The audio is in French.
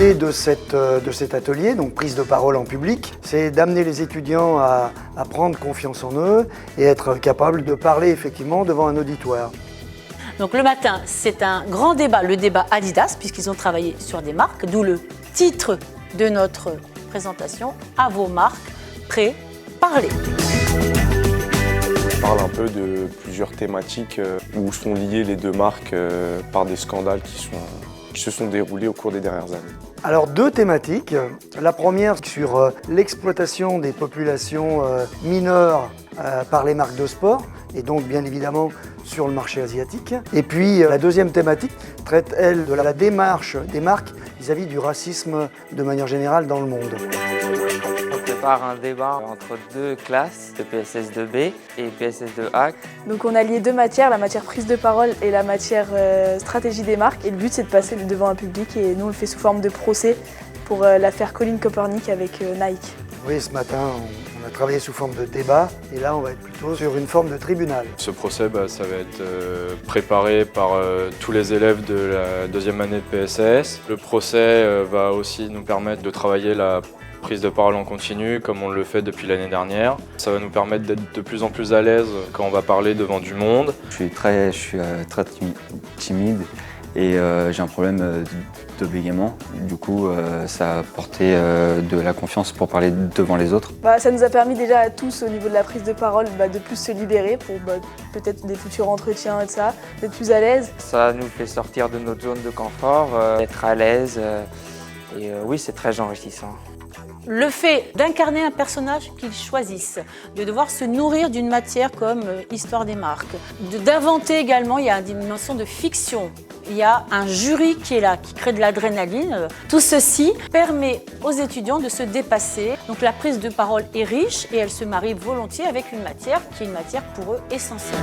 L'idée de cet atelier, donc prise de parole en public, c'est d'amener les étudiants à prendre confiance en eux et être capables de parler effectivement devant un auditoire. Donc le matin, c'est un grand débat, le débat Adidas, puisqu'ils ont travaillé sur des marques, d'où le titre de notre présentation, à vos marques, prêts, parlez. On parle un peu de plusieurs thématiques où sont liées les deux marques par des scandales qui se sont déroulés au cours des dernières années. Alors deux thématiques. La première sur l'exploitation des populations mineures par les marques de sport et donc bien évidemment sur le marché asiatique. Et puis la deuxième thématique traite, elle, de la démarche des marques vis-à-vis du racisme de manière générale dans le monde. On prépare un débat entre deux classes de PSS 2B et PSS 2A. Donc on a lié deux matières, la matière prise de parole et la matière stratégie des marques. Et le but c'est de passer devant un public et nous on le fait sous forme de procès pour l'affaire Colin Kaepernick avec Nike. Oui, ce matin on a travaillé sous forme de débat et là on va être plutôt sur une forme de tribunal. Ce procès, ça va être préparé par tous les élèves de la deuxième année de PSS. Le procès va aussi nous permettre de travailler la prise de parole en continu comme on le fait depuis l'année dernière. Ça va nous permettre d'être de plus en plus à l'aise quand on va parler devant du monde. Je suis très timide et j'ai un problème de bégaiement. Du coup, ça a apporté de la confiance pour parler devant les autres. Ça nous a permis déjà à tous au niveau de la prise de parole de plus se libérer pour peut-être des futurs entretiens et ça, d'être plus à l'aise. Ça nous fait sortir de notre zone de confort, être à l'aise et oui, c'est très enrichissant. Le fait d'incarner un personnage qu'ils choisissent, de devoir se nourrir d'une matière comme Histoire des marques, d'inventer également, il y a une dimension de fiction. Il y a un jury qui est là, qui crée de l'adrénaline. Tout ceci permet aux étudiants de se dépasser. Donc la prise de parole est riche et elle se marie volontiers avec une matière qui est une matière pour eux essentielle.